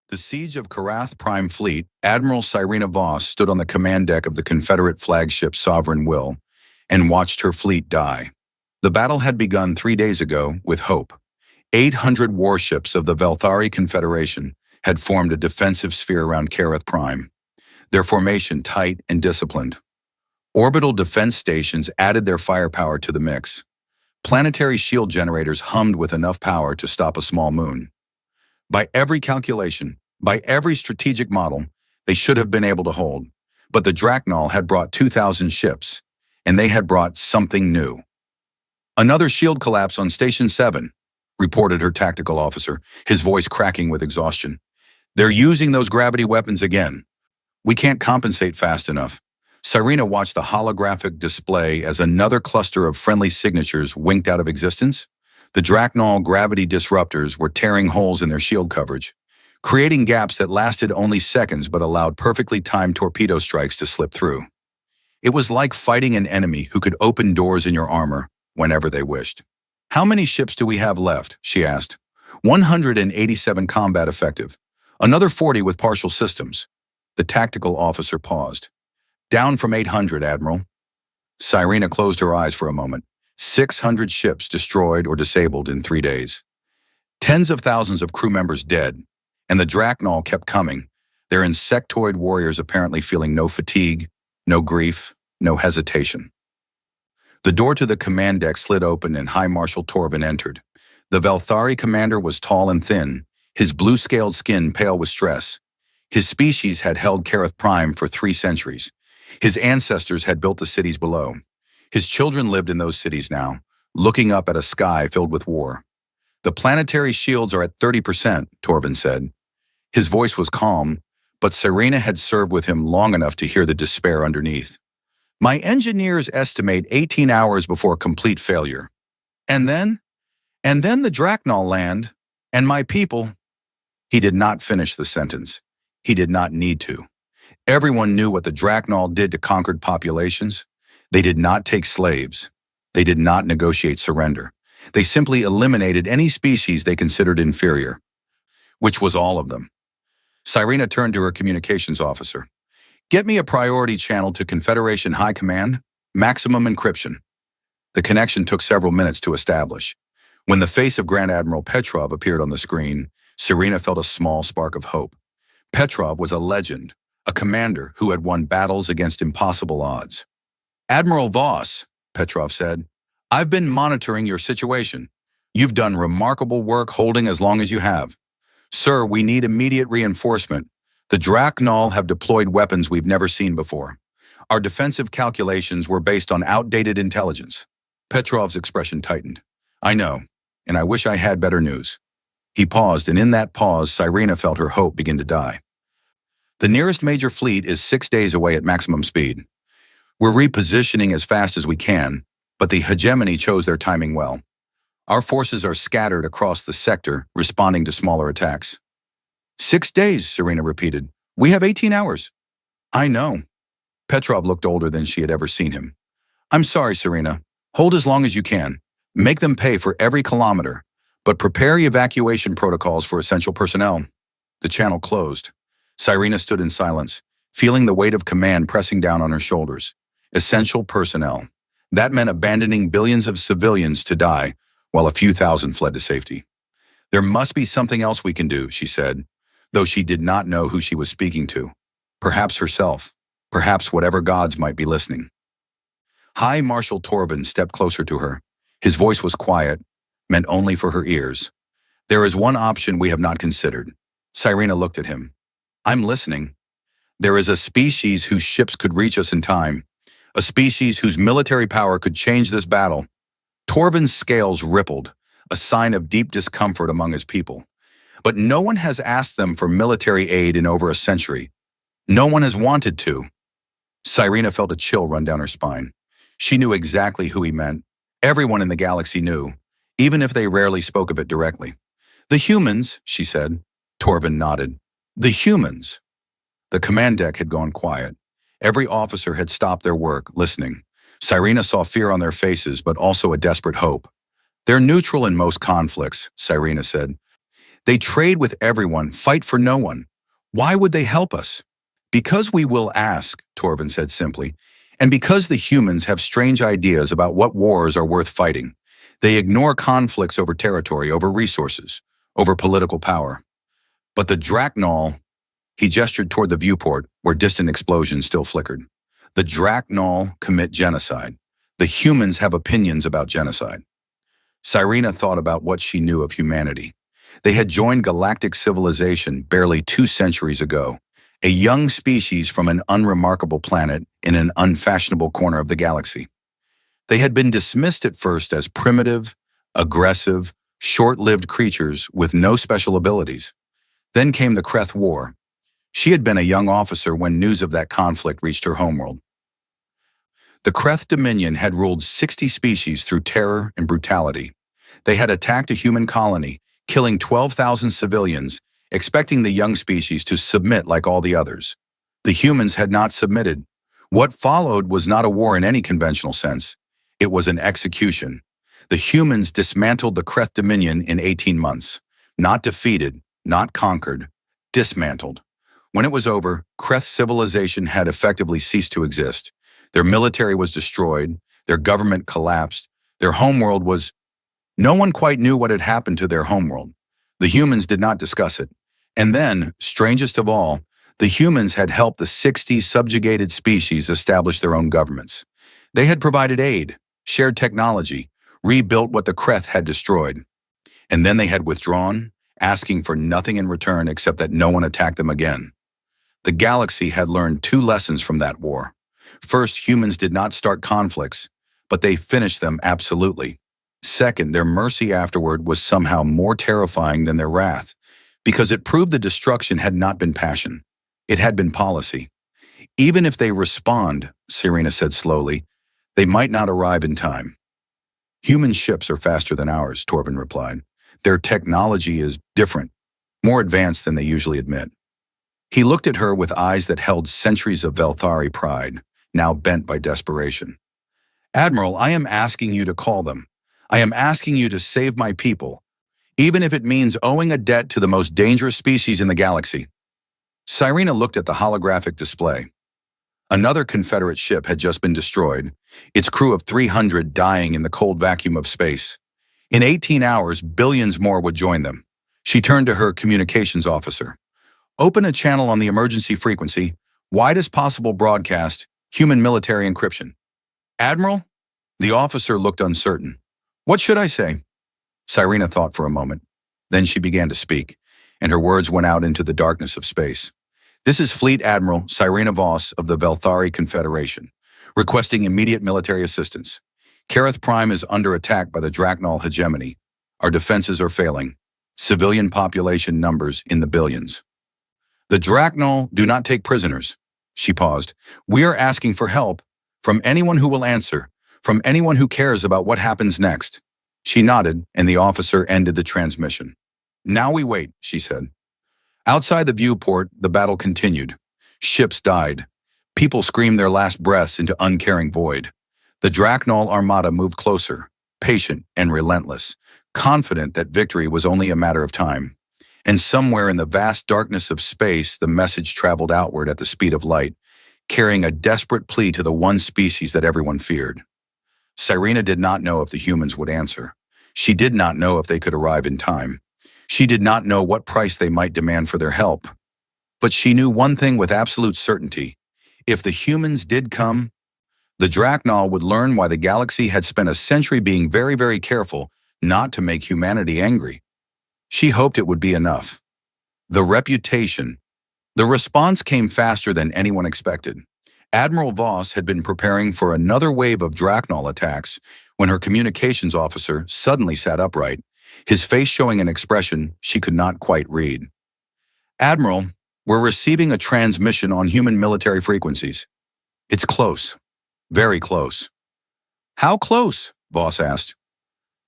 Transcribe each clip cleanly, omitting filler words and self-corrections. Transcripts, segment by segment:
The siege of Karath Prime Fleet, Admiral Cyrena Voss stood on the command deck of the Confederate flagship Sovereign Will and watched her fleet die. The battle had begun 3 days ago with hope. 800 warships of the Velthari Confederation had formed a defensive sphere around Karath Prime, their formation tight and disciplined. Orbital defense stations added their firepower to the mix. Planetary shield generators hummed with enough power to stop a small moon. By every calculation, by every strategic model, they should have been able to hold. But the Draknal had brought 2,000 ships, and they had brought something new. "Another shield collapse on Station 7, reported her tactical officer, his voice cracking with exhaustion. "They're using those gravity weapons again. We can't compensate fast enough." Cyrena watched the holographic display as another cluster of friendly signatures winked out of existence. The Draknal gravity disruptors were tearing holes in their shield coverage, creating gaps that lasted only seconds but allowed perfectly timed torpedo strikes to slip through. It was like fighting an enemy who could open doors in your armor whenever they wished. "How many ships do we have left?" she asked. 187 combat effective. Another 40 with partial systems." The tactical officer paused. "Down from 800, Admiral." Cyrena closed her eyes for a moment. 600 ships destroyed or disabled in 3 days. Tens of thousands of crew members dead, and the Draknal kept coming, their insectoid warriors apparently feeling no fatigue, no grief, no hesitation. The door to the command deck slid open and High Marshal Torvin entered. The Velthari commander was tall and thin, his blue-scaled skin pale with stress. His species had held Karath Prime for 3 centuries. His ancestors had built the cities below. His children lived in those cities now, looking up at a sky filled with war. "The planetary shields are at 30%, Torvin said. His voice was calm, but Cyrena had served with him long enough to hear the despair underneath. "My engineers estimate 18 hours before complete failure. And then the Draknal land, and my people." He did not finish the sentence. He did not need to. Everyone knew what the Draknal did to conquered populations. They did not take slaves. They did not negotiate surrender. They simply eliminated any species they considered inferior, which was all of them. Cyrena turned to her communications officer. "Get me a priority channel to Confederation High Command, maximum encryption." The connection took several minutes to establish. When the face of Grand Admiral Petrov appeared on the screen, Cyrena felt a small spark of hope. Petrov was a legend, a commander who had won battles against impossible odds. "Admiral Voss," Petrov said, "I've been monitoring your situation. You've done remarkable work holding as long as you have. Sir, we need immediate reinforcement. The Draknal have deployed weapons we've never seen before. Our defensive calculations were based on outdated intelligence." Petrov's expression tightened. "I know, and I wish I had better news." He paused, and in that pause, Cyrena felt her hope begin to die. "The nearest major fleet is 6 days away at maximum speed. We're repositioning as fast as we can, but the hegemony chose their timing well. Our forces are scattered across the sector, responding to smaller attacks." 6 days, Cyrena repeated. "We have 18 hours. "I know." Petrov looked older than she had ever seen him. "I'm sorry, Cyrena. Hold as long as you can. Make them pay for every kilometer, but prepare evacuation protocols for essential personnel." The channel closed. Cyrena stood in silence, feeling the weight of command pressing down on her shoulders. Essential personnel. That meant abandoning billions of civilians to die, while a few thousand fled to safety. "There must be something else we can do," she said, though she did not know who she was speaking to. Perhaps herself, perhaps whatever gods might be listening. High Marshal Torvin stepped closer to her. His voice was quiet, meant only for her ears. "There is one option we have not considered." Cyrena looked at him. "I'm listening." "There is a species whose ships could reach us in time. A species whose military power could change this battle." Torvin's scales rippled, a sign of deep discomfort among his people. "But no one has asked them for military aid in over a century. No one has wanted to." Cyrena felt a chill run down her spine. She knew exactly who he meant. Everyone in the galaxy knew, even if they rarely spoke of it directly. "The humans," she said. Torvin nodded. "The humans." The command deck had gone quiet. Every officer had stopped their work, listening. Cyrena saw fear on their faces, but also a desperate hope. "They're neutral in most conflicts," Cyrena said. They trade with everyone, fight for no one. Why would they help us? Because we will ask, Torvin said simply, and because the humans have strange ideas about what wars are worth fighting. They ignore conflicts over territory, over resources, over political power. But the Draknal, he gestured toward the viewport where distant explosions still flickered. The Draknal commit genocide. The humans have opinions about genocide. Cyrena thought about what she knew of humanity. They had joined galactic civilization barely 2 centuries ago, a young species from an unremarkable planet in an unfashionable corner of the galaxy. They had been dismissed at first as primitive, aggressive, short-lived creatures with no special abilities. Then came the Kreth War. She had been a young officer when news of that conflict reached her homeworld. The Kreth Dominion had ruled 60 species through terror and brutality. They had attacked a human colony, killing 12,000 civilians, expecting the young species to submit like all the others. The humans had not submitted. What followed was not a war in any conventional sense. It was an execution. The humans dismantled the Kreth Dominion in 18 months. Not defeated, not conquered, dismantled. When it was over, Kreth civilization had effectively ceased to exist. Their military was destroyed, their government collapsed, their homeworld was... No one quite knew what had happened to their homeworld. The humans did not discuss it. And then, strangest of all, the humans had helped the 60 subjugated species establish their own governments. They had provided aid, shared technology, rebuilt what the Kreth had destroyed. And then they had withdrawn, asking for nothing in return except that no one attack them again. The galaxy had learned 2 lessons from that war. First, humans did not start conflicts, but they finished them absolutely. Second, their mercy afterward was somehow more terrifying than their wrath, because it proved the destruction had not been passion. It had been policy. Even if they respond, Cyrena said slowly, they might not arrive in time. Human ships are faster than ours, Torvin replied. Their technology is different, more advanced than they usually admit. He looked at her with eyes that held centuries of Velthari pride, now bent by desperation. Admiral, I am asking you to call them. I am asking you to save my people, even if it means owing a debt to the most dangerous species in the galaxy. Cyrena looked at the holographic display. Another Confederate ship had just been destroyed, its crew of 300 dying in the cold vacuum of space. In 18 hours, billions more would join them. She turned to her communications officer. Open a channel on the emergency frequency, widest possible broadcast, human military encryption. Admiral? The officer looked uncertain. What should I say? Cyrena thought for a moment. Then she began to speak, and her words went out into the darkness of space. This is Fleet Admiral Cyrena Voss of the Velthari Confederation, requesting immediate military assistance. Kareth Prime is under attack by the Draknal hegemony. Our defenses are failing. Civilian population numbers in the billions. The Draknal do not take prisoners. She paused. We are asking for help from anyone who will answer, from anyone who cares about what happens next. She nodded, and the officer ended the transmission. Now we wait, she said. Outside the viewport, the battle continued. Ships died. People screamed their last breaths into uncaring void. The Draknal armada moved closer, patient and relentless, confident that victory was only a matter of time. And somewhere in the vast darkness of space, the message traveled outward at the speed of light, carrying a desperate plea to the one species that everyone feared. Cyrena did not know if the humans would answer. She did not know if they could arrive in time. She did not know what price they might demand for their help. But she knew one thing with absolute certainty. If the humans did come, the Draknal would learn why the galaxy had spent a century being very, very careful not to make humanity angry. She hoped it would be enough. The reputation. The response came faster than anyone expected. Admiral Voss had been preparing for another wave of Draknal attacks when her communications officer suddenly sat upright, his face showing an expression she could not quite read. Admiral, we're receiving a transmission on human military frequencies. It's close. Very close. How close? Voss asked.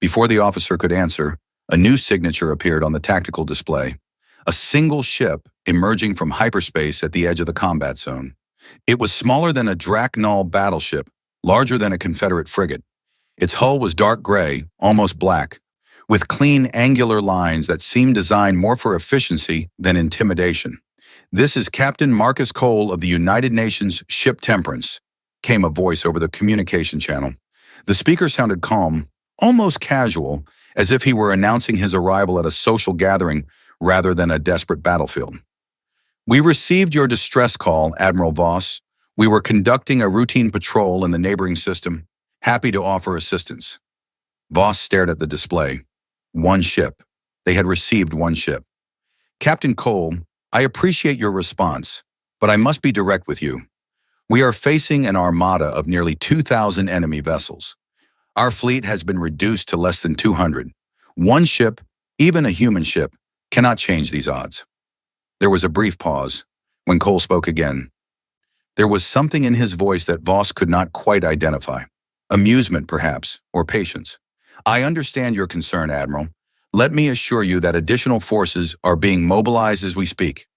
Before the officer could answer, a new signature appeared on the tactical display. A single ship emerging from hyperspace at the edge of the combat zone. It was smaller than a Draknal battleship, larger than a Confederate frigate. Its hull was dark gray, almost black, with clean, angular lines that seemed designed more for efficiency than intimidation. "This is Captain Marcus Cole of the United Nations Ship Temperance," came a voice over the communication channel. The speaker sounded calm, almost casual, as if he were announcing his arrival at a social gathering rather than a desperate battlefield. "We received your distress call, Admiral Voss. We were conducting a routine patrol in the neighboring system. Happy to offer assistance." Voss stared at the display. One ship. They had received one ship. "Captain Cole, I appreciate your response, but I must be direct with you. We are facing an armada of nearly 2,000 enemy vessels. Our fleet has been reduced to less than 200. One ship, even a human ship, cannot change these odds." There was a brief pause. When Cole spoke again, there was something in his voice that Voss could not quite identify. Amusement, perhaps, or patience. "I understand your concern, Admiral. Let me assure you that additional forces are being mobilized as we speak.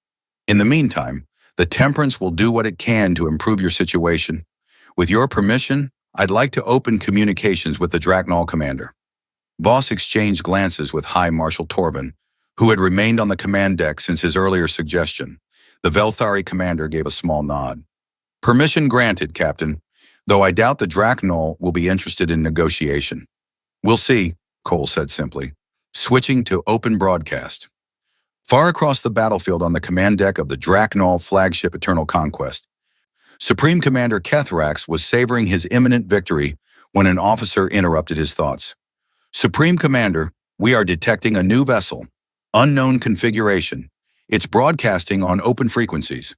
In the meantime, the Temperance will do what it can to improve your situation. With your permission, I'd like to open communications with the Draknol commander." Voss exchanged glances with High Marshal Torvin, who had remained on the command deck since his earlier suggestion. The Velthari commander gave a small nod. "Permission granted, Captain, though I doubt the Draknol will be interested in negotiation." "We'll see," Cole said simply, switching to open broadcast. Far across the battlefield on the command deck of the Draknol flagship Eternal Conquest, Supreme Commander Kethrax was savoring his imminent victory when an officer interrupted his thoughts. "Supreme Commander, we are detecting a new vessel. Unknown configuration. It's broadcasting on open frequencies."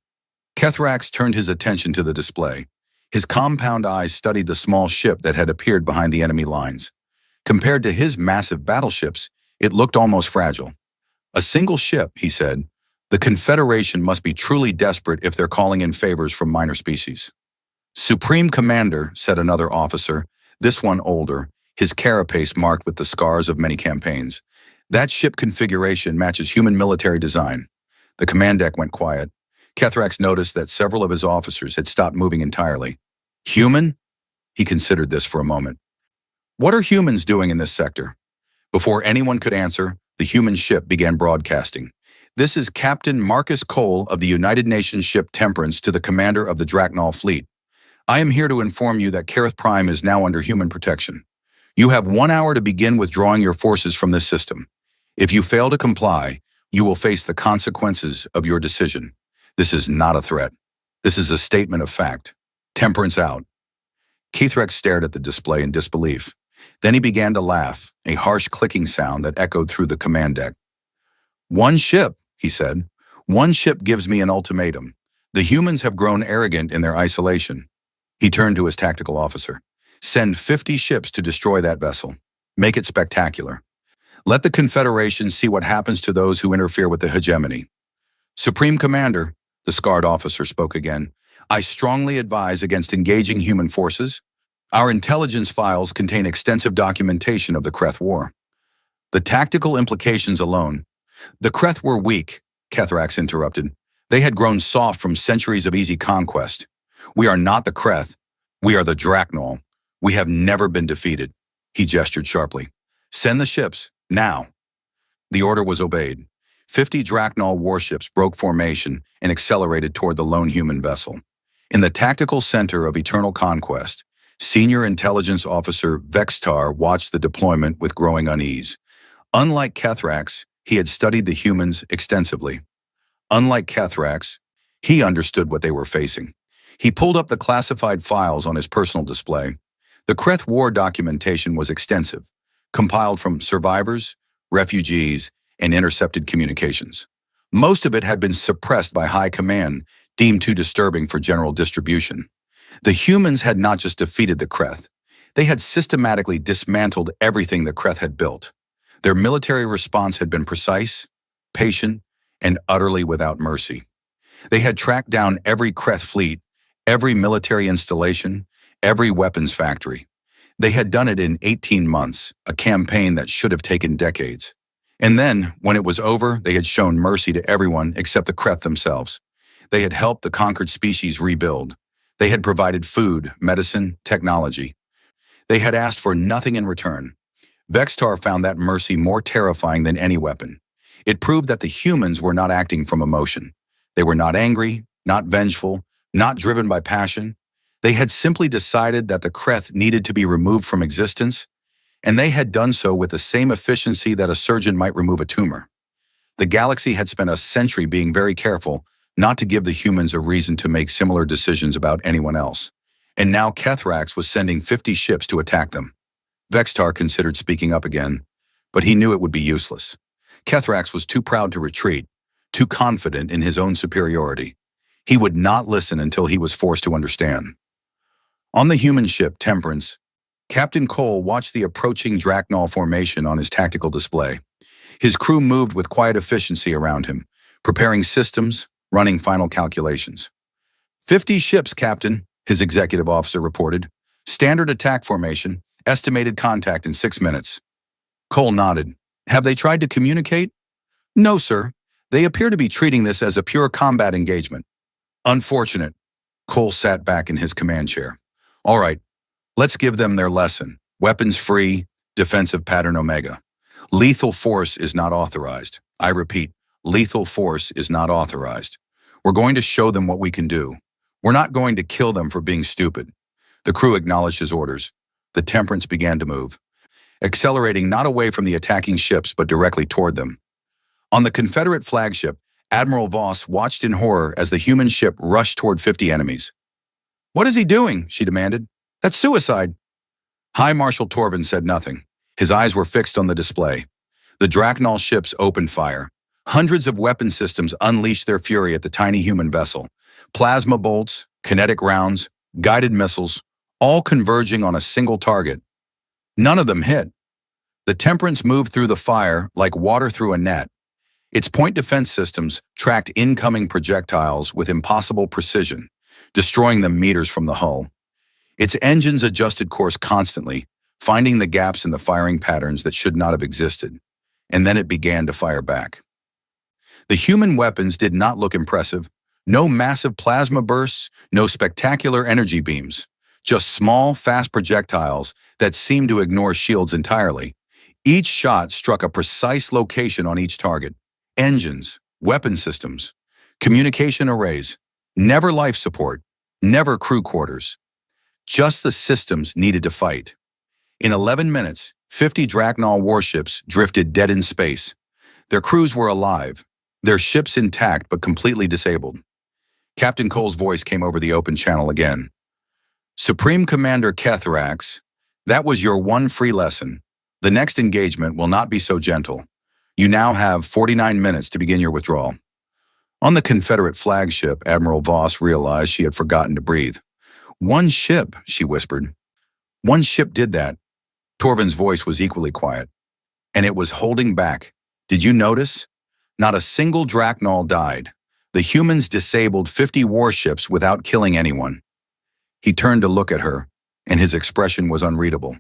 Kethrax turned his attention to the display. His compound eyes studied the small ship that had appeared behind the enemy lines. Compared to his massive battleships, it looked almost fragile. "A single ship," he said. "The Confederation must be truly desperate if they're calling in favors from minor species." "Supreme Commander," said another officer, this one older, his carapace marked with the scars of many campaigns. "That ship configuration matches human military design." The command deck went quiet. Kethrax noticed that several of his officers had stopped moving entirely. "Human?" He considered this for a moment. "What are humans doing in this sector?" Before anyone could answer, the human ship began broadcasting. "This is Captain Marcus Cole of the United Nations Ship Temperance to the commander of the Draknol fleet. I am here to inform you that Kareth Prime is now under human protection. You have 1 hour to begin withdrawing your forces from this system. If you fail to comply, you will face the consequences of your decision. This is not a threat. This is a statement of fact. Temperance out." Kethrax stared at the display in disbelief. Then he began to laugh, a harsh clicking sound that echoed through the command deck. "One ship," he said. "One ship gives me an ultimatum. The humans have grown arrogant in their isolation." He turned to his tactical officer. "Send 50 ships to destroy that vessel. Make it spectacular. Let the Confederation see what happens to those who interfere with the hegemony." "Supreme Commander," the scarred officer spoke again, "I strongly advise against engaging human forces. Our intelligence files contain extensive documentation of the Kreth War. The tactical implications alone—" "The Kreth were weak," Kethrax interrupted. "They had grown soft from centuries of easy conquest. We are not the Kreth. We are the Draknol. We have never been defeated." He gestured sharply. "Send the ships, now." The order was obeyed. 50 Draknol warships broke formation and accelerated toward the lone human vessel. In the tactical center of Eternal Conquest, Senior Intelligence Officer Vextar watched the deployment with growing unease. Unlike Kethrax, he had studied the humans extensively. Unlike Kethrax, he understood what they were facing. He pulled up the classified files on his personal display. The Kreth War documentation was extensive, compiled from survivors, refugees, and intercepted communications. Most of it had been suppressed by High Command, deemed too disturbing for general distribution. The humans had not just defeated the Kreth, they had systematically dismantled everything the Kreth had built. Their military response had been precise, patient, and utterly without mercy. They had tracked down every Kreth fleet, every military installation, every weapons factory. They had done it in 18 months, a campaign that should have taken decades. And then, when it was over, they had shown mercy to everyone except the Kreth themselves. They had helped the conquered species rebuild. They had provided food, medicine, technology. They had asked for nothing in return. Vextar found that mercy more terrifying than any weapon. It proved that the humans were not acting from emotion. They were not angry, not vengeful, not driven by passion. They had simply decided that the Kreth needed to be removed from existence, and they had done so with the same efficiency that a surgeon might remove a tumor. The galaxy had spent a century being very careful not to give the humans a reason to make similar decisions about anyone else. And now Kethrax was sending 50 ships to attack them. Vextar considered speaking up again, but he knew it would be useless. Kethrax was too proud to retreat, too confident in his own superiority. He would not listen until he was forced to understand. On the human ship Temperance, Captain Cole watched the approaching Drachnol formation on his tactical display. His crew moved with quiet efficiency around him, preparing systems, running final calculations. 50 ships, Captain, his executive officer reported. Standard attack formation, estimated contact in 6 minutes. Cole nodded. Have they tried to communicate? No, sir. They appear to be treating this as a pure combat engagement. Unfortunate. Cole sat back in his command chair. All right, let's give them their lesson. Weapons free, defensive pattern Omega. Lethal force is not authorized. I repeat, lethal force is not authorized. We're going to show them what we can do. We're not going to kill them for being stupid. The crew acknowledged his orders. The Temperance began to move, accelerating not away from the attacking ships but directly toward them. On the Confederate flagship, Admiral Voss watched in horror as the human ship rushed toward 50 enemies. What is he doing? She demanded. That's suicide. High Marshal Torvin said nothing. His eyes were fixed on the display. The Drachnol ships opened fire. Hundreds of weapon systems unleashed their fury at the tiny human vessel. Plasma bolts, kinetic rounds, guided missiles, all converging on a single target. None of them hit. The Temperance moved through the fire like water through a net. Its point defense systems tracked incoming projectiles with impossible precision, destroying them meters from the hull. Its engines adjusted course constantly, finding the gaps in the firing patterns that should not have existed, and then it began to fire back. The human weapons did not look impressive. No massive plasma bursts, no spectacular energy beams, just small, fast projectiles that seemed to ignore shields entirely. Each shot struck a precise location on each target. Engines, weapon systems, communication arrays, never life support, never crew quarters. Just the systems needed to fight. In 11 minutes, 50 Drachnol warships drifted dead in space. Their crews were alive, their ships intact but completely disabled. Captain Cole's voice came over the open channel again. Supreme Commander Kethrax, that was your one free lesson. The next engagement will not be so gentle. You now have 49 minutes to begin your withdrawal. On the Confederate flagship, Admiral Voss realized she had forgotten to breathe. One ship, she whispered. One ship did that. Torvin's voice was equally quiet. And it was holding back. Did you notice? Not a single Drachnol died. The humans disabled 50 warships without killing anyone. He turned to look at her, and his expression was unreadable.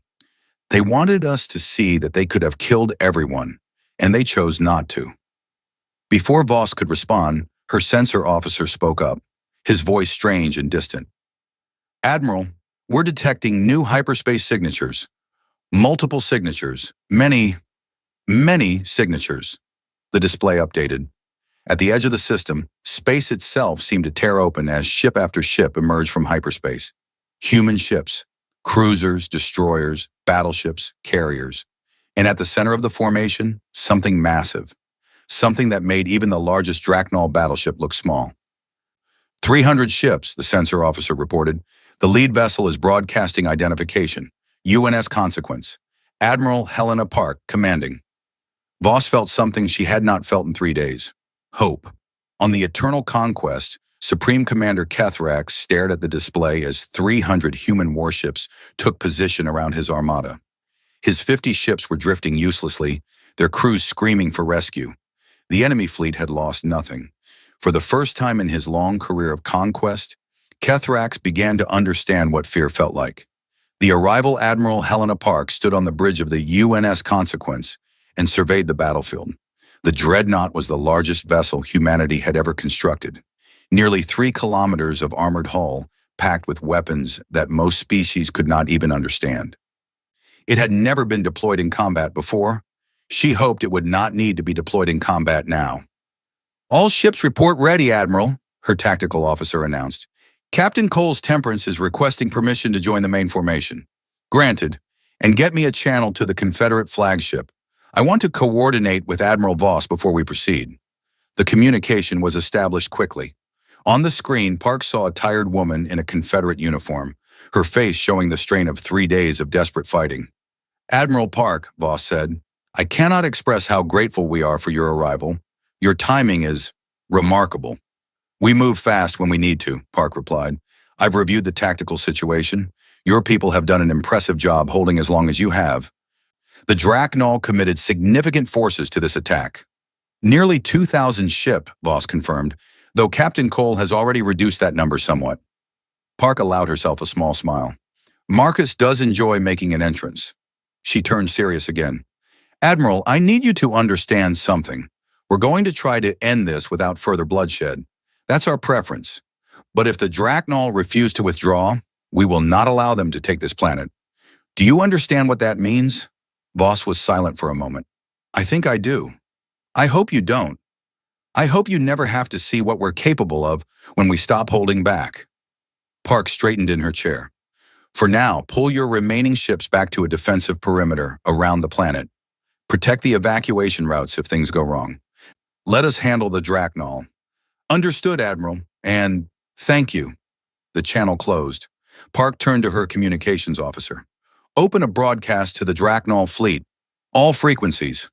They wanted us to see that they could have killed everyone, and they chose not to. Before Voss could respond, her sensor officer spoke up, his voice strange and distant. Admiral, we're detecting new hyperspace signatures. Multiple signatures. Many signatures. The display updated. At the edge of the system, space itself seemed to tear open as ship after ship emerged from hyperspace. Human ships, cruisers, destroyers, battleships, carriers. And at the center of the formation, something massive. Something that made even the largest Drachnol battleship look small. 300 ships, the sensor officer reported. The lead vessel is broadcasting identification. UNS Consequence. Admiral Helena Park, commanding. Voss felt something she had not felt in 3 days. Hope. On the Eternal Conquest, Supreme Commander Kethrax stared at the display as 300 human warships took position around his armada. His 50 ships were drifting uselessly, their crews screaming for rescue. The enemy fleet had lost nothing. For the first time in his long career of conquest, Kethrax began to understand what fear felt like. The arrival Admiral Helena Park stood on the bridge of the UNS Consequence and surveyed the battlefield. The dreadnought was the largest vessel humanity had ever constructed. Nearly 3 kilometers of armored hull, packed with weapons that most species could not even understand. It had never been deployed in combat before. She hoped it would not need to be deployed in combat now. "All ships report ready, Admiral," her tactical officer announced. "Captain Cole's Temperance is requesting permission to join the main formation." "Granted. And get me a channel to the Confederate flagship. I want to coordinate with Admiral Voss before we proceed." The communication was established quickly. On the screen, Park saw a tired woman in a Confederate uniform, her face showing the strain of 3 days of desperate fighting. "Admiral Park," Voss said, "I cannot express how grateful we are for your arrival. Your timing is remarkable." "We move fast when we need to," Park replied. "I've reviewed the tactical situation. Your people have done an impressive job holding as long as you have." The Draknol committed significant forces to this attack. "Nearly 2,000 ship," Voss confirmed, though Captain Cole has already reduced that number somewhat. Park allowed herself a small smile. "Marcus does enjoy making an entrance." She turned serious again. "Admiral, I need you to understand something. We're going to try to end this without further bloodshed. That's our preference. But if the Draknol refuse to withdraw, we will not allow them to take this planet. Do you understand what that means?" Voss was silent for a moment. "I think I do. I hope you don't. I hope you never have to see what we're capable of when we stop holding back." Park straightened in her chair. "For now, pull your remaining ships back to a defensive perimeter around the planet. Protect the evacuation routes if things go wrong. Let us handle the Draknol." "Understood, Admiral, and thank you." The channel closed. Park turned to her communications officer. "Open a broadcast to the Draknol fleet. All frequencies."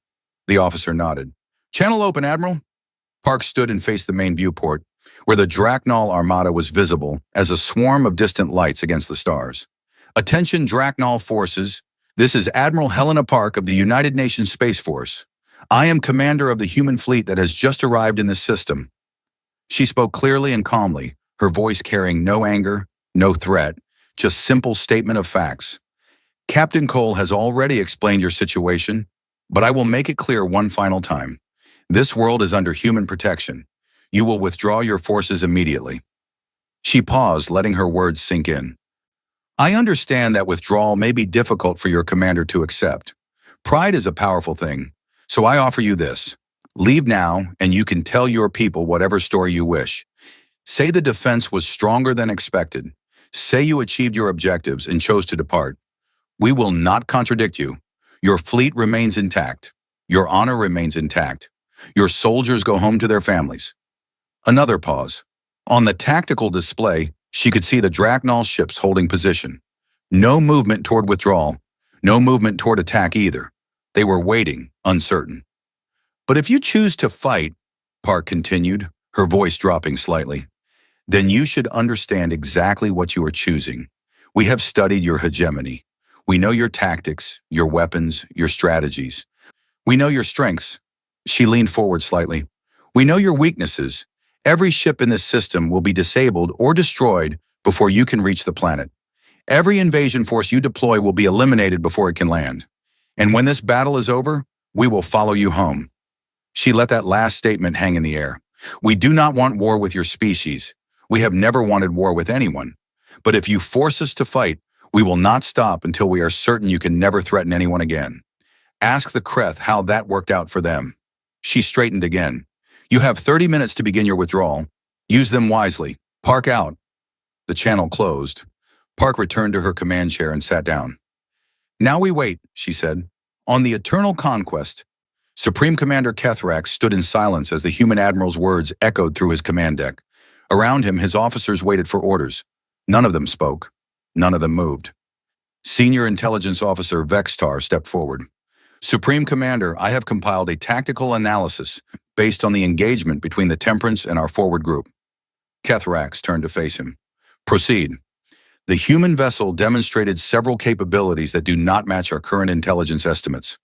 The officer nodded. "Channel open, Admiral." Park stood and faced the main viewport, where the Draknol armada was visible as a swarm of distant lights against the stars. "Attention, Draknol forces. This is Admiral Helena Park of the United Nations Space Force. I am commander of the human fleet that has just arrived in this system." She spoke clearly and calmly, her voice carrying no anger, no threat, just simple statement of facts. "Captain Cole has already explained your situation, but I will make it clear one final time. This world is under human protection. You will withdraw your forces immediately." She paused, letting her words sink in. "I understand that withdrawal may be difficult for your commander to accept. Pride is a powerful thing, so I offer you this. Leave now, and you can tell your people whatever story you wish. Say the defense was stronger than expected. Say you achieved your objectives and chose to depart. We will not contradict you. Your fleet remains intact. Your honor remains intact. Your soldiers go home to their families." Another pause. On the tactical display, she could see the Draknol ships holding position. No movement toward withdrawal. No movement toward attack either. They were waiting, uncertain. "But if you choose to fight," Park continued, her voice dropping slightly, "then you should understand exactly what you are choosing. We have studied your hegemony. We know your tactics, your weapons, your strategies. We know your strengths." She leaned forward slightly. "We know your weaknesses. Every ship in this system will be disabled or destroyed before you can reach the planet. Every invasion force you deploy will be eliminated before it can land. And when this battle is over, we will follow you home." She let that last statement hang in the air. "We do not want war with your species. We have never wanted war with anyone. But if you force us to fight, we will not stop until we are certain you can never threaten anyone again. Ask the Kreth how that worked out for them." She straightened again. "You have 30 minutes to begin your withdrawal. Use them wisely. Park out." The channel closed. Park returned to her command chair and sat down. "Now we wait," she said. "On the Eternal Conquest." Supreme Commander Kethrax stood in silence as the human admiral's words echoed through his command deck. Around him, his officers waited for orders. None of them spoke. None of them moved. Senior Intelligence Officer Vextar stepped forward. "Supreme Commander, I have compiled a tactical analysis based on the engagement between the Temperance and our forward group." Kethrax turned to face him. "Proceed." "The human vessel demonstrated several capabilities that do not match our current intelligence estimates."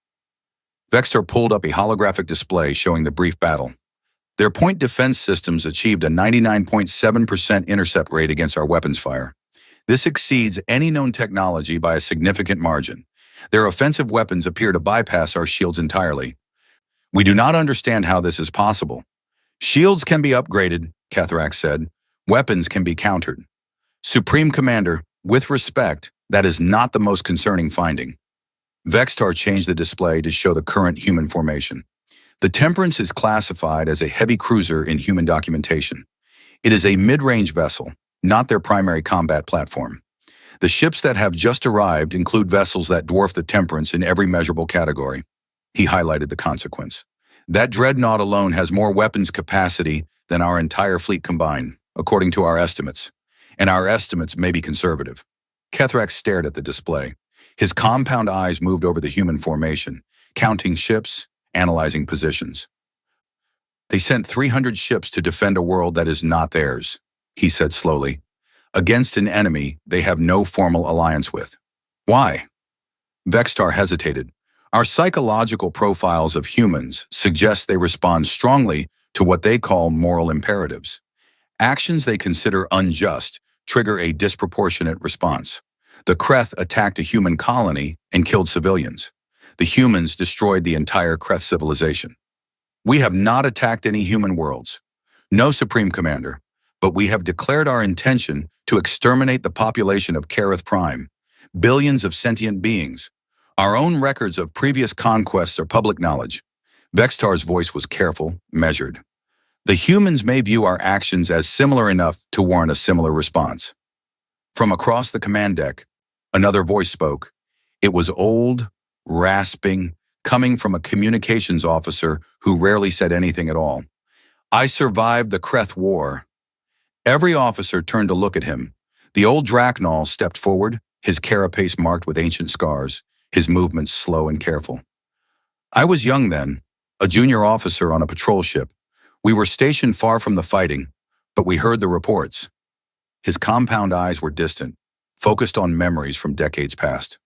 Vextar pulled up a holographic display showing the brief battle. "Their point defense systems achieved a 99.7% intercept rate against our weapons fire. This exceeds any known technology by a significant margin. Their offensive weapons appear to bypass our shields entirely. We do not understand how this is possible. Shields can be upgraded," Kethrax said. "Weapons can be countered. Supreme Commander, with respect, that is not the most concerning finding." Vextar changed the display to show the current human formation. The Temperance is classified as a heavy cruiser in human documentation. It is a mid-range vessel, not their primary combat platform. The ships that have just arrived include vessels that dwarf the Temperance in every measurable category. He highlighted the consequence. That dreadnought alone has more weapons capacity than our entire fleet combined, according to our estimates. And our estimates may be conservative. Kethrax stared at the display. His compound eyes moved over the human formation, counting ships, analyzing positions. They sent 300 ships to defend a world that is not theirs, he said slowly, against an enemy they have no formal alliance with. Why? Vextar hesitated. Our psychological profiles of humans suggest they respond strongly to what they call moral imperatives. Actions they consider unjust trigger a disproportionate response. The Kreth attacked a human colony and killed civilians. The humans destroyed the entire Kreth civilization. We have not attacked any human worlds. No, Supreme Commander, but we have declared our intention to exterminate the population of Kareth Prime, billions of sentient beings. Our own records of previous conquests are public knowledge. Vextar's voice was careful, measured. The humans may view our actions as similar enough to warrant a similar response. From across the command deck, another voice spoke. It was old, rasping, coming from a communications officer who rarely said anything at all. I survived the Kreth War. Every officer turned to look at him. The old Draknal stepped forward, his carapace marked with ancient scars, his movements slow and careful. I was young then, a junior officer on a patrol ship. We were stationed far from the fighting, but we heard the reports. His compound eyes were distant, focused on memories from decades past.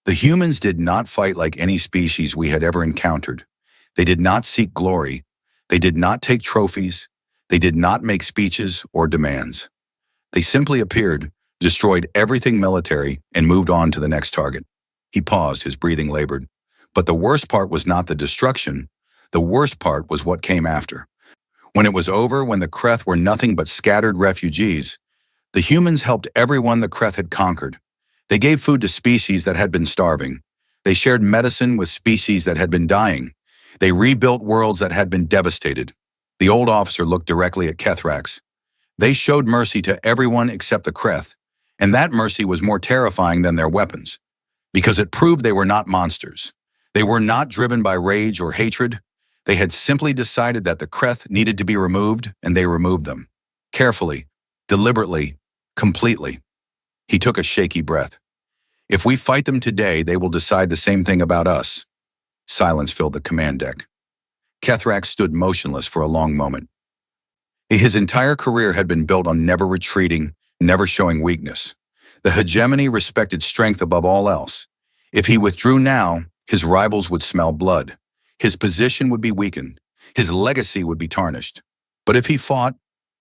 The humans did not fight like any species we had ever encountered. They did not seek glory. They did not take trophies. They did not make speeches or demands. They simply appeared, destroyed everything military, and moved on to the next target. He paused, his breathing labored. But the worst part was not the destruction. The worst part was what came after. When it was over, when the Kreth were nothing but scattered refugees, the humans helped everyone the Kreth had conquered. They gave food to species that had been starving. They shared medicine with species that had been dying. They rebuilt worlds that had been devastated. The old officer looked directly at Kethrax. They showed mercy to everyone except the Kreth, and that mercy was more terrifying than their weapons, because it proved they were not monsters. They were not driven by rage or hatred. They had simply decided that the Kreth needed to be removed, and they removed them. Carefully, deliberately, completely. He took a shaky breath. If we fight them today, they will decide the same thing about us. Silence filled the command deck. Kethrax stood motionless for a long moment. His entire career had been built on never retreating, never showing weakness. The hegemony respected strength above all else. If he withdrew now, his rivals would smell blood. His position would be weakened. His legacy would be tarnished. But if he fought,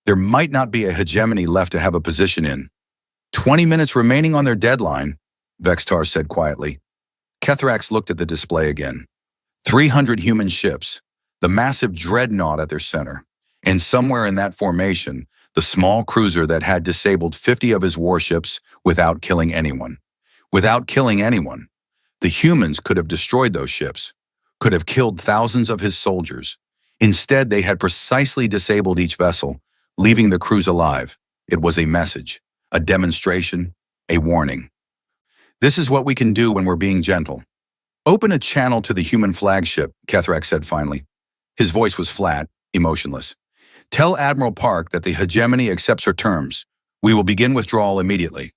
there might not be a hegemony left to have a position in. 20 minutes remaining on their deadline, Vextar said quietly. Kethrax looked at the display again. 300 human ships, the massive dreadnought at their center, and somewhere in that formation, the small cruiser that had disabled 50 of his warships without killing anyone. Without killing anyone. The humans could have destroyed those ships, could have killed thousands of his soldiers. Instead, they had precisely disabled each vessel, leaving the crews alive. It was a message, a demonstration, a warning. This is what we can do when we're being gentle. Open a channel to the human flagship, Kethrax said finally. His voice was flat, emotionless. Tell Admiral Park that the hegemony accepts her terms. We will begin withdrawal immediately.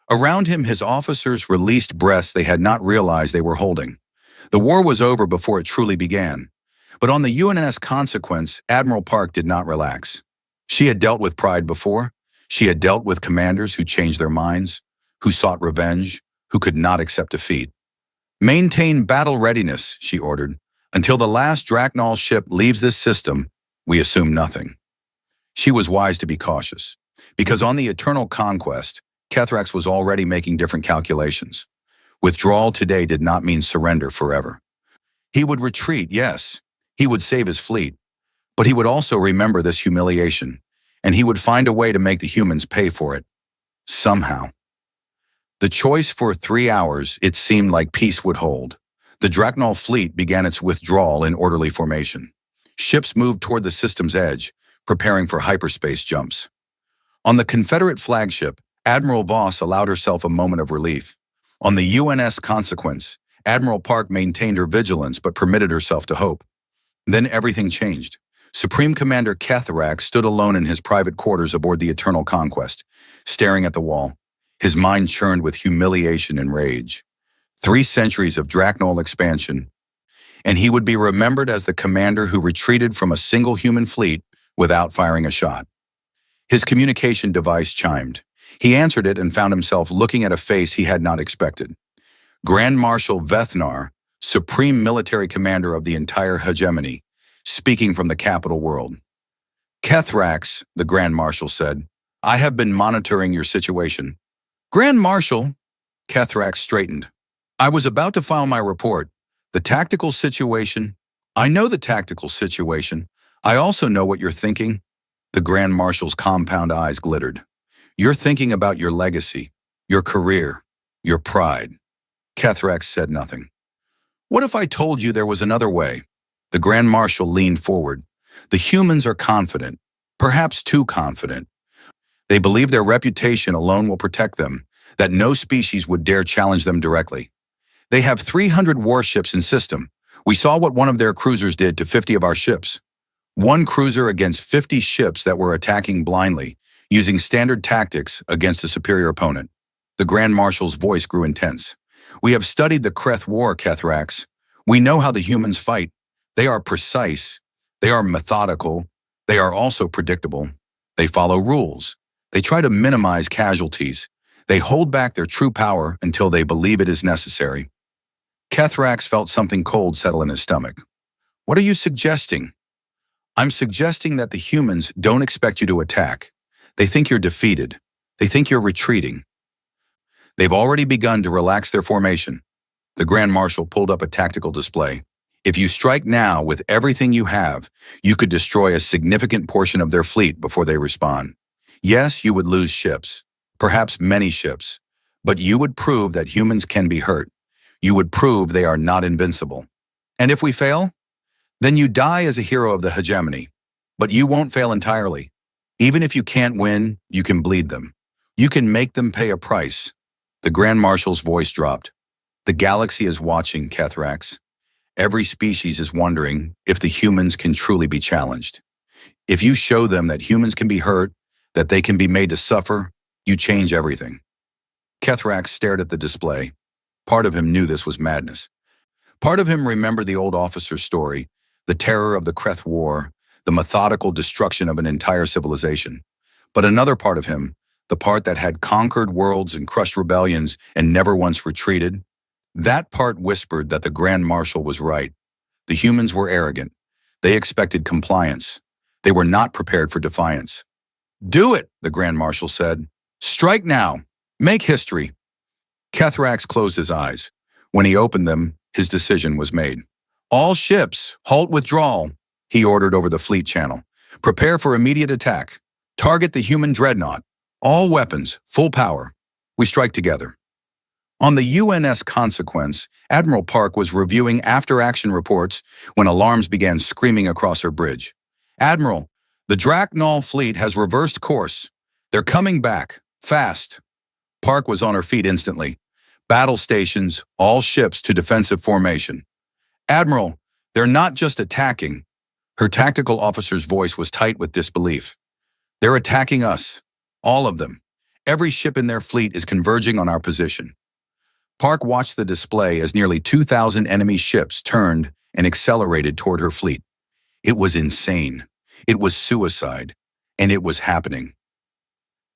Around him, his officers released breaths they had not realized they were holding. The war was over before it truly began. But on the UNS Consequence, Admiral Park did not relax. She had dealt with pride before. She had dealt with commanders who changed their minds, who sought revenge, who could not accept defeat. Maintain battle readiness, she ordered. Until the last Draknal ship leaves this system, we assume nothing. She was wise to be cautious, because on the Eternal Conquest, Kethrax was already making different calculations. Withdrawal today did not mean surrender forever. He would retreat, yes. He would save his fleet. But he would also remember this humiliation, and he would find a way to make the humans pay for it. Somehow. The choice for 3 hours, it seemed like peace would hold. The Draknol fleet began its withdrawal in orderly formation. Ships moved toward the system's edge, preparing for hyperspace jumps. On the Confederate flagship, Admiral Voss allowed herself a moment of relief. On the UNS Consequence, Admiral Park maintained her vigilance but permitted herself to hope. Then everything changed. Supreme Commander Ketherax stood alone in his private quarters aboard the Eternal Conquest, staring at the wall. His mind churned with humiliation and rage. 3 centuries of Draknol expansion, and he would be remembered as the commander who retreated from a single human fleet without firing a shot. His communication device chimed. He answered it and found himself looking at a face he had not expected. Grand Marshal Vethnar, supreme military commander of the entire hegemony, speaking from the capital world. Ketherax, the Grand Marshal said, I have been monitoring your situation. Grand Marshal, Ketherax straightened. I was about to file my report. The tactical situation. I know the tactical situation. I also know what you're thinking. The Grand Marshal's compound eyes glittered. You're thinking about your legacy, your career, your pride. Ketherax said nothing. What if I told you there was another way? The Grand Marshal leaned forward. The humans are confident, perhaps too confident. They believe their reputation alone will protect them, that no species would dare challenge them directly. They have 300 warships in system. We saw what one of their cruisers did to 50 of our ships. One cruiser against 50 ships that were attacking blindly, using standard tactics against a superior opponent. The Grand Marshal's voice grew intense. We have studied the Kreth War, Ketherax. We know how the humans fight. They are precise. They are methodical. They are also predictable. They follow rules. They try to minimize casualties. They hold back their true power until they believe it is necessary. Ketherax felt something cold settle in his stomach. What are you suggesting? I'm suggesting that the humans don't expect you to attack. They think you're defeated. They think you're retreating. They've already begun to relax their formation. The Grand Marshal pulled up a tactical display. If you strike now with everything you have, you could destroy a significant portion of their fleet before they respond. Yes, you would lose ships, perhaps many ships, but you would prove that humans can be hurt. You would prove they are not invincible. And if we fail, then you die as a hero of the hegemony. But you won't fail entirely. Even if you can't win, you can bleed them. You can make them pay a price. The Grand Marshal's voice dropped. The galaxy is watching, Ketherax. Every species is wondering if the humans can truly be challenged. If you show them that humans can be hurt, that they can be made to suffer, you change everything. Ketherax stared at the display. Part of him knew this was madness. Part of him remembered the old officer's story, the terror of the Kreth War, the methodical destruction of an entire civilization. But another part of him, the part that had conquered worlds and crushed rebellions and never once retreated, that part whispered that the Grand Marshal was right. The humans were arrogant. They expected compliance. They were not prepared for defiance. Do it, the Grand Marshal said. Strike now. Make history. Ketherax closed his eyes. When he opened them, his decision was made. All ships, halt withdrawal, he ordered over the fleet channel. Prepare for immediate attack. Target the human dreadnought. All weapons, full power. We strike together. On the UNS Consequence, Admiral Park was reviewing after-action reports when alarms began screaming across her bridge. Admiral, the Draknol fleet has reversed course. They're coming back, fast. Park was on her feet instantly. Battle stations, all ships to defensive formation. Admiral, they're not just attacking. Her tactical officer's voice was tight with disbelief. They're attacking us. All of them. Every ship in their fleet is converging on our position. Park watched the display as nearly 2,000 enemy ships turned and accelerated toward her fleet. It was insane. It was suicide. And it was happening.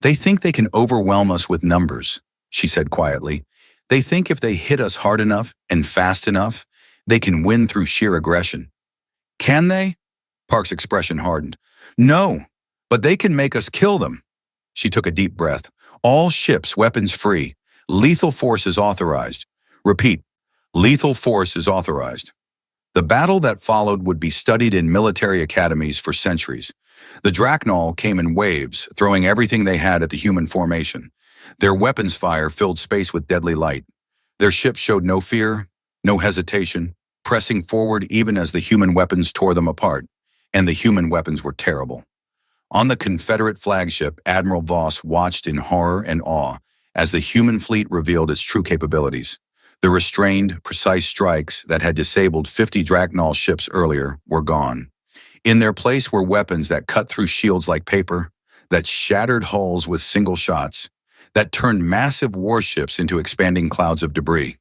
They think they can overwhelm us with numbers, she said quietly. They think if they hit us hard enough and fast enough, they can win through sheer aggression. Can they? Park's expression hardened. No, but they can make us kill them. She took a deep breath. All ships, weapons free. Lethal force is authorized. Repeat, lethal force is authorized. The battle that followed would be studied in military academies for centuries. The Draknol came in waves, throwing everything they had at the human formation. Their weapons fire filled space with deadly light. Their ships showed no fear, no hesitation, pressing forward even as the human weapons tore them apart. And the human weapons were terrible. On the Confederate flagship, Admiral Voss watched in horror and awe as the human fleet revealed its true capabilities. The restrained, precise strikes that had disabled 50 Drachnol ships earlier were gone. In their place were weapons that cut through shields like paper, that shattered hulls with single shots, that turned massive warships into expanding clouds of debris.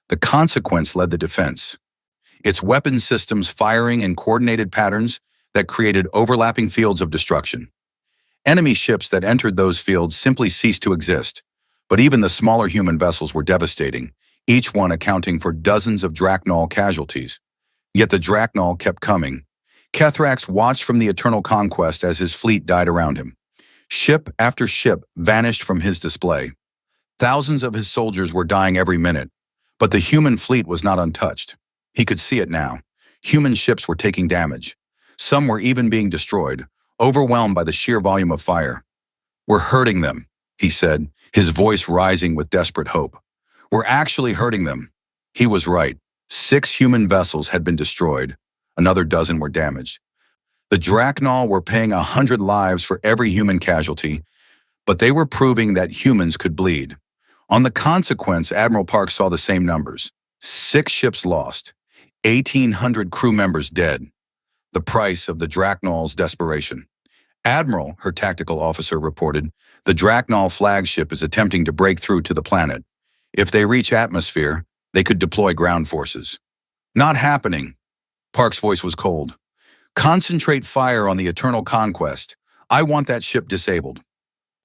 The consequence led the defense. Its weapon systems firing in coordinated patterns that created overlapping fields of destruction. Enemy ships that entered those fields simply ceased to exist, but even the smaller human vessels were devastating, each one accounting for dozens of Drachnol casualties. Yet the Drachnol kept coming. Kethrax watched from the eternal conquest as his fleet died around him. Ship after ship vanished from his display. Thousands of his soldiers were dying every minute, but the human fleet was not untouched. He could see it now. Human ships were taking damage. Some were even being destroyed, overwhelmed by the sheer volume of fire. "We're hurting them," he said, his voice rising with desperate hope. "We're actually hurting them." He was right. 6 human vessels had been destroyed. Another dozen were damaged. The Drachnol were paying 100 lives for every human casualty, but they were proving that humans could bleed. On the consequence, Admiral Park saw the same numbers. 6 ships lost, 1,800 crew members dead. The price of the Drachnol's desperation. "Admiral," her tactical officer reported, "the Drachnol flagship is attempting to break through to the planet. If they reach atmosphere, they could deploy ground forces." "Not happening." Park's voice was cold. "Concentrate fire on the eternal conquest. I want that ship disabled."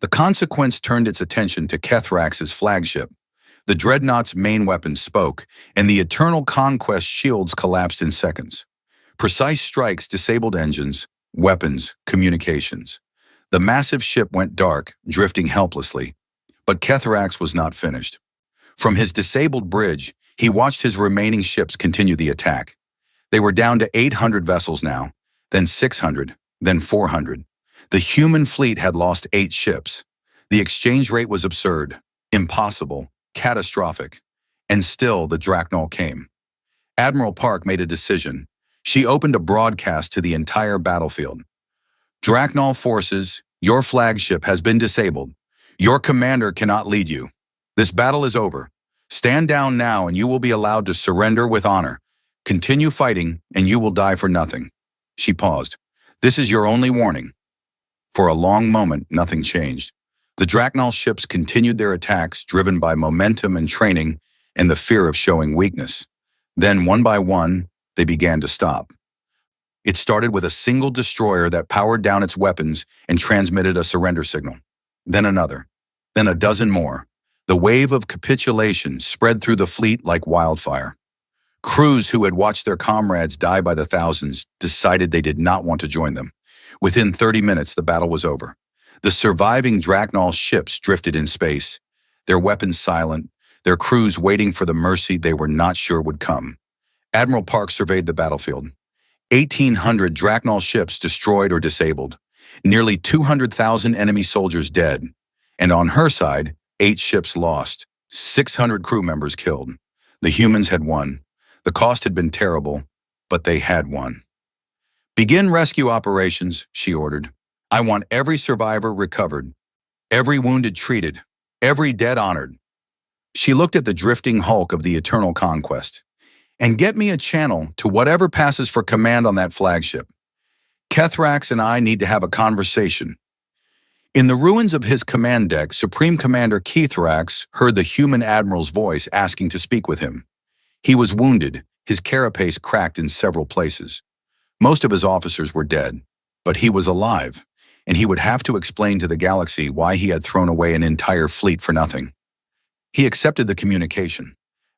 The consequence turned its attention to Kethrax's flagship. The dreadnought's main weapons spoke, and the eternal conquest shields collapsed in seconds. Precise strikes disabled engines, weapons, communications. The massive ship went dark, drifting helplessly. But Kethrax was not finished. From his disabled bridge, he watched his remaining ships continue the attack. They were down to 800 vessels now, then 600, then 400. The human fleet had lost 8 ships. The exchange rate was absurd, impossible, catastrophic. And still the Drachnol came. Admiral Park made a decision. She opened a broadcast to the entire battlefield. "Drachnol forces, your flagship has been disabled. Your commander cannot lead you. This battle is over. Stand down now and you will be allowed to surrender with honor. Continue fighting and you will die for nothing." She paused. "This is your only warning." For a long moment, nothing changed. The Drachnol ships continued their attacks, driven by momentum and training and the fear of showing weakness. Then, one by one, they began to stop. It started with a single destroyer that powered down its weapons and transmitted a surrender signal. Then another. Then a dozen more. The wave of capitulation spread through the fleet like wildfire. Crews who had watched their comrades die by the thousands decided they did not want to join them. Within 30 minutes, the battle was over. The surviving Drachnol ships drifted in space, their weapons silent, their crews waiting for the mercy they were not sure would come. Admiral Park surveyed the battlefield. 1,800 Drachnol ships destroyed or disabled, nearly 200,000 enemy soldiers dead, and on her side, 8 ships lost, 600 crew members killed. The humans had won. The cost had been terrible, but they had won. "Begin rescue operations," she ordered. "I want every survivor recovered, every wounded treated, every dead honored." She looked at the drifting hulk of the eternal conquest. "And get me a channel to whatever passes for command on that flagship. Kethrax and I need to have a conversation." In the ruins of his command deck, Supreme Commander Kethrax heard the human admiral's voice asking to speak with him. He was wounded, his carapace cracked in several places. Most of his officers were dead, but he was alive, and he would have to explain to the galaxy why he had thrown away an entire fleet for nothing. He accepted the communication.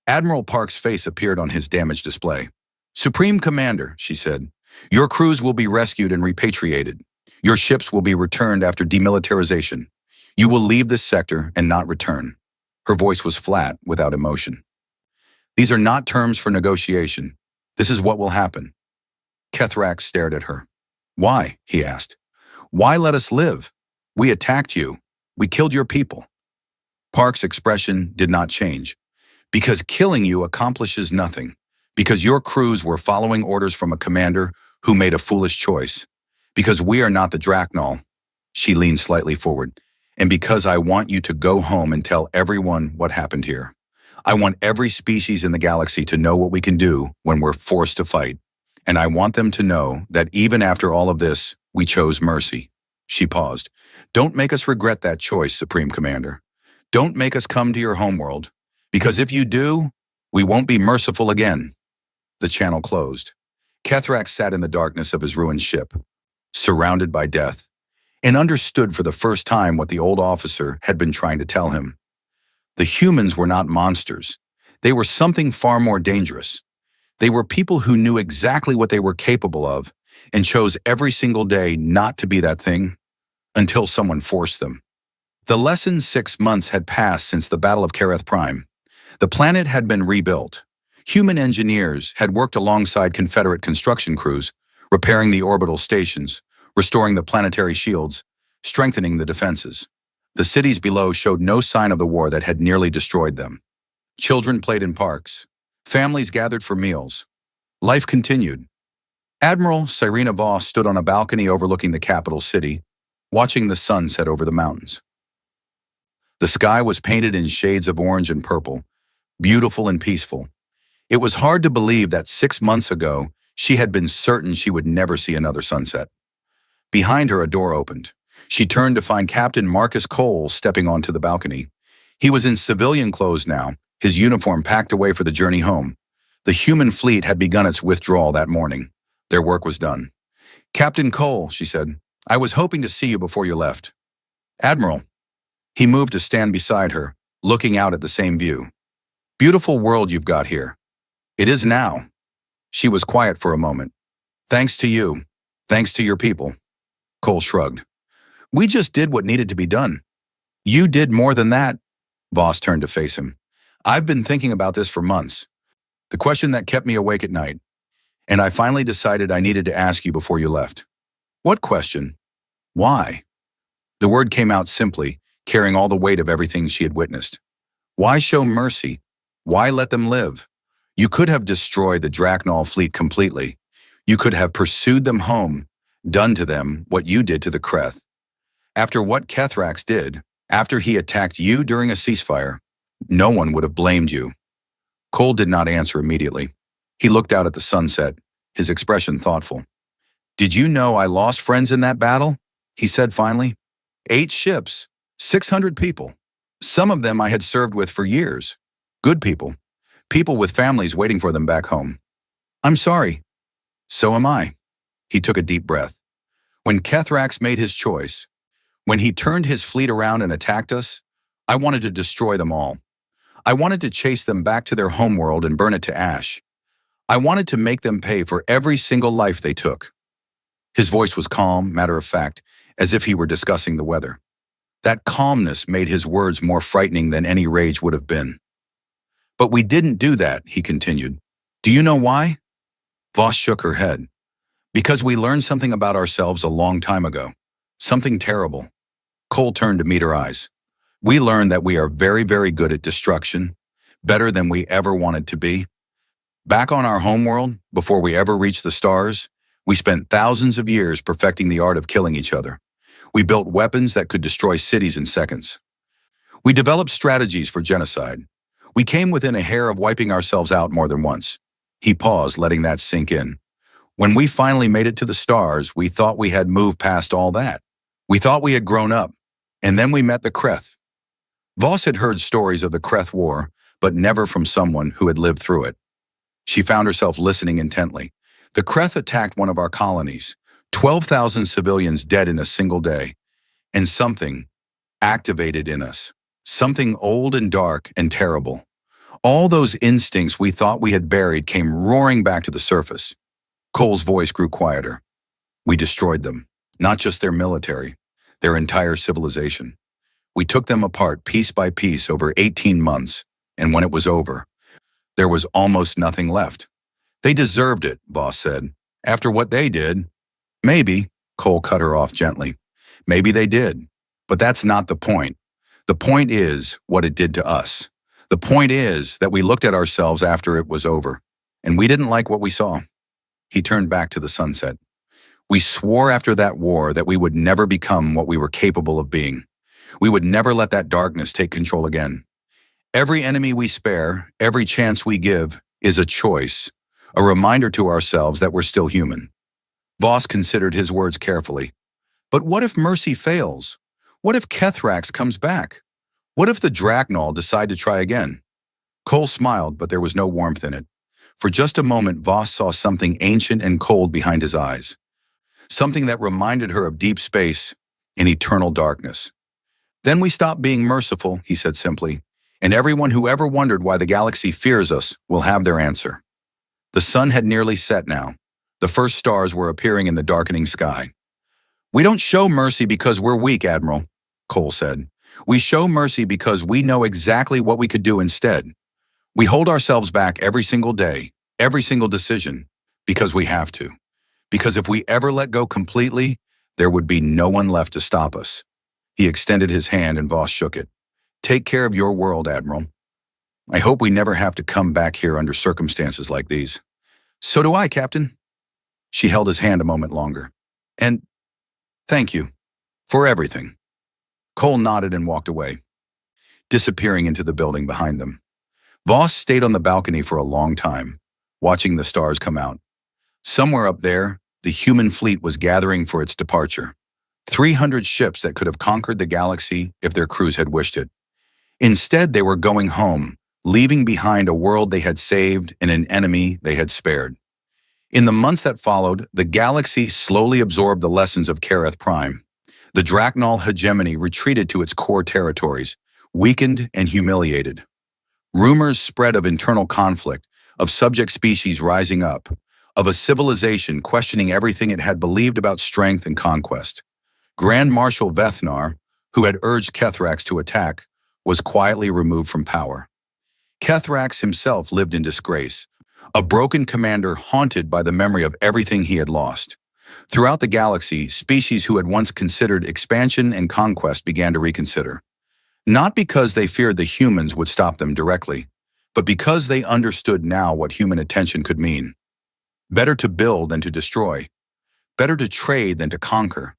Admiral Park's face appeared on his damaged display. "Supreme Commander," she said, "your crews will be rescued and repatriated. Your ships will be returned after demilitarization. You will leave this sector and not return." Her voice was flat, without emotion. "These are not terms for negotiation. This is what will happen." Kethrax stared at her. "Why?" he asked. "Why let us live? We attacked you. We killed your people." Park's expression did not change. Because killing you accomplishes nothing. Because your crews were following orders from a commander who made a foolish choice. Because we are not the Draknol. She leaned slightly forward. And because I want you to go home and tell everyone what happened here. I want every species in the galaxy to know what we can do when we're forced to fight. And I want them to know that even after all of this, we chose mercy. She paused. Don't make us regret that choice, Supreme Commander. Don't make us come to your homeworld. Because if you do, we won't be merciful again. The channel closed. Kethrax sat in the darkness of his ruined ship, surrounded by death, and understood for the first time what the old officer had been trying to tell him. The humans were not monsters. They were something far more dangerous. They were people who knew exactly what they were capable of and chose every single day not to be that thing until someone forced them. The lesson 6 months had passed since the Battle of Kareth Prime. The planet had been rebuilt. Human engineers had worked alongside Confederate construction crews, repairing the orbital stations, restoring the planetary shields, strengthening the defenses. The cities below showed no sign of the war that had nearly destroyed them. Children played in parks. Families gathered for meals. Life continued. Admiral Cyrena Voss stood on a balcony overlooking the capital city, watching the sun set over the mountains. The sky was painted in shades of orange and purple, beautiful and peaceful. It was hard to believe that 6 months ago, she had been certain she would never see another sunset. Behind her, a door opened. She turned to find Captain Marcus Cole stepping onto the balcony. He was in civilian clothes now, his uniform packed away for the journey home. The human fleet had begun its withdrawal that morning. Their work was done. "Captain Cole," she said, "I was hoping to see you before you left." "Admiral." He moved to stand beside her, looking out at the same view. "Beautiful world you've got here." "It is now." She was quiet for a moment. "Thanks to you. Thanks to your people." Cole shrugged. "We just did what needed to be done." "You did more than that." Voss turned to face him. "I've been thinking about this for months. The question that kept me awake at night. And I finally decided I needed to ask you before you left." "What question?" "Why?" The word came out simply, carrying all the weight of everything she had witnessed. Why show mercy? Why let them live? You could have destroyed the Draknol fleet completely. You could have pursued them home, done to them what you did to the Kreth. After what Kethrax did, after he attacked you during a ceasefire, no one would have blamed you. Cole did not answer immediately. He looked out at the sunset, his expression thoughtful. "Did you know I lost friends in that battle?" he said finally. 8 ships, 600 people. Some of them I had served with for years. Good people. People with families waiting for them back home. "I'm sorry." "So am I." He took a deep breath. When Kethrax made his choice, when he turned his fleet around and attacked us, I wanted to destroy them all. I wanted to chase them back to their homeworld and burn it to ash. I wanted to make them pay for every single life they took. His voice was calm, matter of fact, as if he were discussing the weather. That calmness made his words more frightening than any rage would have been. "But we didn't do that," he continued. "Do you know why?" Voss shook her head. "Because we learned something about ourselves a long time ago. Something terrible." Cole turned to meet her eyes. "We learned that we are very, very good at destruction, better than we ever wanted to be. Back on our homeworld, before we ever reached the stars, we spent thousands of years perfecting the art of killing each other. We built weapons that could destroy cities in seconds. We developed strategies for genocide. We came within a hair of wiping ourselves out more than once." He paused, letting that sink in. "When we finally made it to the stars, we thought we had moved past all that. We thought we had grown up. And then we met the Kreth." Voss had heard stories of the Kreth War, but never from someone who had lived through it. She found herself listening intently. "The Kreth attacked one of our colonies, 12,000 civilians dead in a single day, and something activated in us, something old and dark and terrible. All those instincts we thought we had buried came roaring back to the surface." Cole's voice grew quieter. "We destroyed them, not just their military, their entire civilization. We took them apart piece by piece over 18 months, and when it was over, there was almost nothing left. They deserved it," Voss said. "After what they did." "Maybe," Cole cut her off gently. "Maybe they did. But that's not the point. The point is what it did to us. The point is that we looked at ourselves after it was over, and we didn't like what we saw. He turned back to the sunset. We swore after that war that we would never become what we were capable of being. We would never let that darkness take control again. Every enemy we spare, every chance we give, is a choice, a reminder to ourselves that we're still human. Voss considered his words carefully. But what if mercy fails? What if Kethrax comes back? What if the Drachnol decide to try again? Cole smiled, but there was no warmth in it. For just a moment, Voss saw something ancient and cold behind his eyes. Something that reminded her of deep space and eternal darkness. Then we stop being merciful, he said simply, and everyone who ever wondered why the galaxy fears us will have their answer. The sun had nearly set now. The first stars were appearing in the darkening sky. We don't show mercy because we're weak, Admiral, Cole said. We show mercy because we know exactly what we could do instead. We hold ourselves back every single day, every single decision, because we have to. Because if we ever let go completely, there would be no one left to stop us. He extended his hand and Voss shook it. Take care of your world, Admiral. I hope we never have to come back here under circumstances like these. So do I, Captain. She held his hand a moment longer. And thank you for everything. Cole nodded and walked away, disappearing into the building behind them. Voss stayed on the balcony for a long time, watching the stars come out. Somewhere up there, the human fleet was gathering for its departure. 300 ships that could have conquered the galaxy if their crews had wished it. Instead, they were going home, leaving behind a world they had saved and an enemy they had spared. In the months that followed, the galaxy slowly absorbed the lessons of Kareth Prime. The Drachnol hegemony retreated to its core territories, weakened and humiliated. Rumors spread of internal conflict, of subject species rising up, of a civilization questioning everything it had believed about strength and conquest. Grand Marshal Vethnar, who had urged Kethrax to attack, was quietly removed from power. Kethrax himself lived in disgrace, a broken commander haunted by the memory of everything he had lost. Throughout the galaxy, species who had once considered expansion and conquest began to reconsider. Not because they feared the humans would stop them directly, but because they understood now what human attention could mean. Better to build than to destroy. Better to trade than to conquer.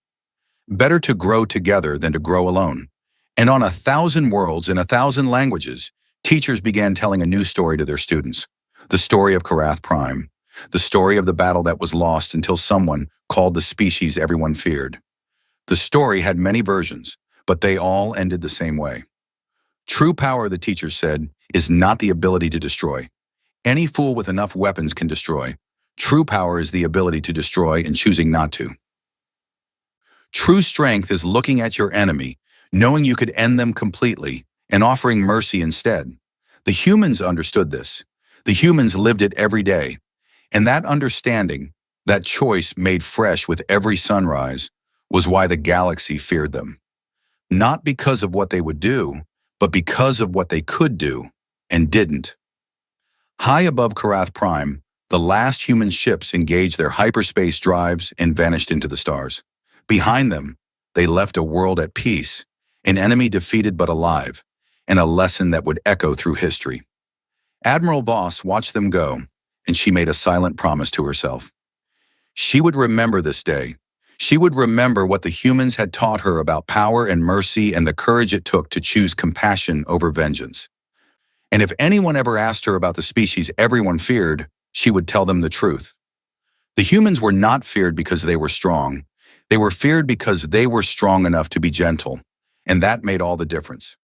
Better to grow together than to grow alone. And on 1,000 worlds in 1,000 languages, teachers began telling a new story to their students. The story of Kareth Prime. The story of the battle that was lost until someone called the species everyone feared. The story had many versions, but they all ended the same way. True power, the teachers said, is not the ability to destroy. Any fool with enough weapons can destroy. True power is the ability to destroy and choosing not to. True strength is looking at your enemy, knowing you could end them completely, and offering mercy instead. The humans understood this. The humans lived it every day. And that understanding, that choice made fresh with every sunrise, was why the galaxy feared them. Not because of what they would do, but because of what they could do and didn't. High above Kareth Prime, the last human ships engaged their hyperspace drives and vanished into the stars. Behind them, they left a world at peace, an enemy defeated but alive, and a lesson that would echo through history. Admiral Voss watched them go, and she made a silent promise to herself. She would remember this day. She would remember what the humans had taught her about power and mercy and the courage it took to choose compassion over vengeance. And if anyone ever asked her about the species everyone feared, she would tell them the truth. The humans were not feared because they were strong. They were feared because they were strong enough to be gentle, and that made all the difference.